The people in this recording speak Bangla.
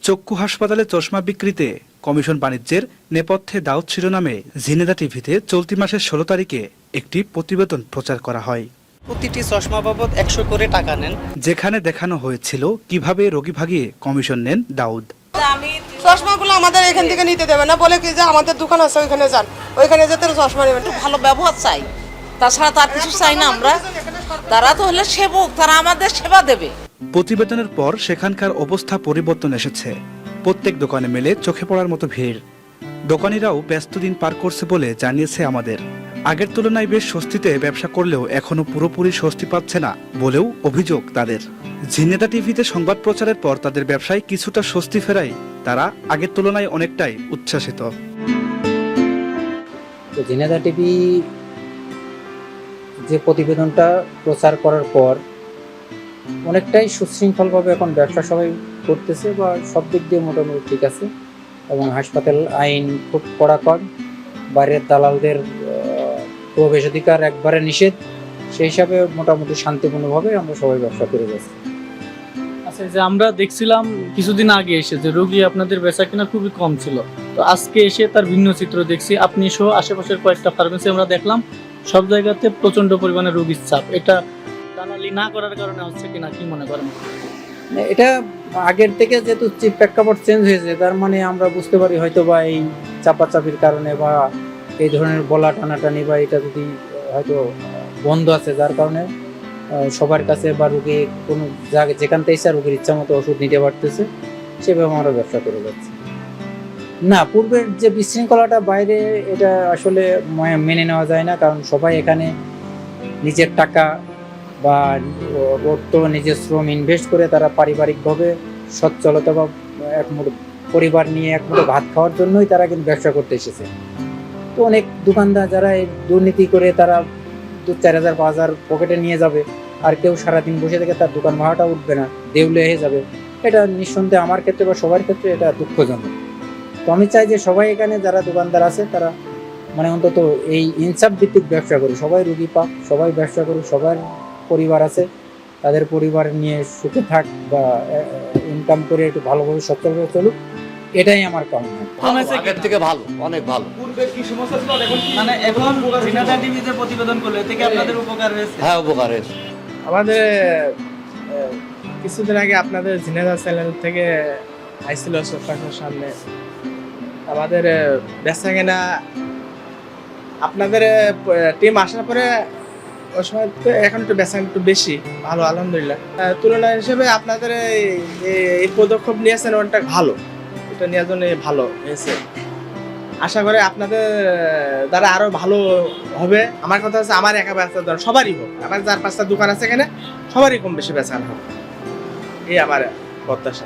চক্ষু হাসপাতালে চশমা বিক্রিতে কমিশন বাণিজ্যের নেপথ্যে দাউদ শিরোনামে ঝিনেদা টিভিতে চলতি মাসের ১৬ তারিখে একটি প্রতিবেদন প্রচার করা হয়। প্রতিটি চশমা বাবদ ১০০ করে টাকা নেন, যেখানে দেখানো হয়েছিল কিভাবে রোগী ভাগিয়ে কমিশন নেন দাউদ। চশমাগুলো আমাদের এখান থেকে নিতে দেবে না, বলে কি যে আমাদের দোকান আছে ওইখানে যান, ওইখানে যেতে চশমা নেবেন। ভালো ব্যবহার চাই, তাছাড়া তার কিছু চাই না আমরা। তারা তো হলে সেবক, তারা আমাদের সেবা দেবে। প্রতিবেদনের পর সেখানকার অবস্থা পরিবর্তন এসেছে। প্রত্যেক দোকানে মেলে চোখে পড়ার মতো ভিড়। দোকানিরাও ব্যস্ত দিন পার করছে বলে জানিয়েছে আমাদের। আগের তুলনায় বেশ স্বস্তিতে ব্যবসা করলেও এখনো পুরোপুরি স্বস্তি পাচ্ছে না বলেও অভিযোগ তাদের। ঝিনেদা টিভিতে সংবাদ প্রচারের পর তাদের ব্যবসায় কিছুটা স্বস্তি ফেরায় তারা আগের তুলনায় অনেকটাই উচ্ছ্বাসিত। ঝিনেদা টিভি যে প্রতিবেদনটা প্রচার করার পর অনেকটাই সুশৃঙ্খলভাবে এখন ব্যবসা সবাই করতেছে বা সব দিক দিয়ে মোটামুটি ঠিক আছে, এবং হাসপাতাল আইন খুব কড়াকড়, বাইরের দালালদের প্রবেশাধিকার একবারে নিষেধ, সেই হিসাবে মোটামুটি শান্তিপূর্ণভাবে আমরা সবাই ব্যবসা করে যাচ্ছি। আচ্ছা, যে আমরা দেখছিলাম কিছুদিন আগে এসে যে রোগী আপনাদের বেচা কিনা খুবই কম ছিল, তো আজকে এসে তার ভিন্ন চিত্র দেখছি। আপনি সহ আশেপাশের কয়েকটা ফার্মেসি আমরা দেখলাম, সব জায়গাতে প্রচন্ড পরিমাণে রোগীর চাপ। এটা দালালি না করার কারণে হচ্ছে কিনা, কি মনে করেন? এটা আগের থেকে যেহেতু প্রেক্ষাপট চেঞ্জ হয়েছে, তার মানে আমরা বুঝতে পারি হয়তো বা এই চাপাচাপির কারণে বা এই ধরনের বলা টানাটানি বা এটা যদি হয়তো বন্ধ আছে, যার কারণে সবার কাছে বা রোগী কোনো জায়গায় যেখান থেকে ইচ্ছা রোগীর ইচ্ছা মতো ওষুধ নিতে পারতেছে, সেভাবে আমরা ব্যবসা করে যাচ্ছি। না, পূর্বের যে বিশৃঙ্খলাটা বাইরে, এটা আসলে মেনে নেওয়া যায় না, কারণ সবাই এখানে নিজের টাকা বা ওর তো নিজের শ্রম ইনভেস্ট করে তারা পারিবারিকভাবে সচ্ছলতা বা একমুঠো পরিবার নিয়ে একমুঠো ভাত খাওয়ার জন্যই তারা কিন্তু ব্যবসা করতে এসেছে। তো অনেক দোকানদার যারা এই দুর্নীতি করে তারা ২-৪ হাজার ৫ হাজার পকেটে নিয়ে যাবে, আর কেউ সারাদিন বসে থেকে তার দোকান ভাড়াটা উঠবে না, দেউলে হয়ে যাবে। এটা নিঃসন্দেহে আমার ক্ষেত্রে বা সবার ক্ষেত্রে এটা দুঃখজনক। তো আমি চাই যে সবাই এখানে যারা দোকানদার আছে তারা মানে অন্তত এই ইনসাফ ভিত্তিক ব্যবসা করে, সবাই রুগী পাক, সবাই ব্যবসা করুক, সবার পরিবার আছে, তাদের পরিবার নিয়ে সুখে থাক বা ইনকাম করে একটু ভালোভাবে সচ্ছলভাবে চলুক, এটাই আমার কামনা। আগের থেকে ভালো, অনেক ভালো। মানে এখন ঝিনেদা টিভিতে প্রতিবেদন করলে এতে কি আপনাদের উপকার হয়েছে? হ্যাঁ, উপকার হয়েছে। আমাদের কিছুদিন আগে আপনাদের ঝিনেদা চ্যানেল থেকে আইছিল চোখের সামনে, আমাদের বেচা কেনা আপনাদের টিম আসার পরে ওই সময় এখন একটু বেচা একটু বেশি ভালো, আলহামদুলিল্লাহ। তুলনা হিসেবে আপনাদের এই পদক্ষেপ নিয়েছেন ওটা ভালো, এটা নেওয়ার জন্য ভালো হয়েছে। আশা করি আপনাদের দ্বারা আরো ভালো হবে। আমার কথা হচ্ছে আমার একা বেচা দরকার, সবারই হোক, আমার ৪-৫টা দোকান আছে এখানে, সবারই কম বেশি বেচা হবে, এই আমার প্রত্যাশা।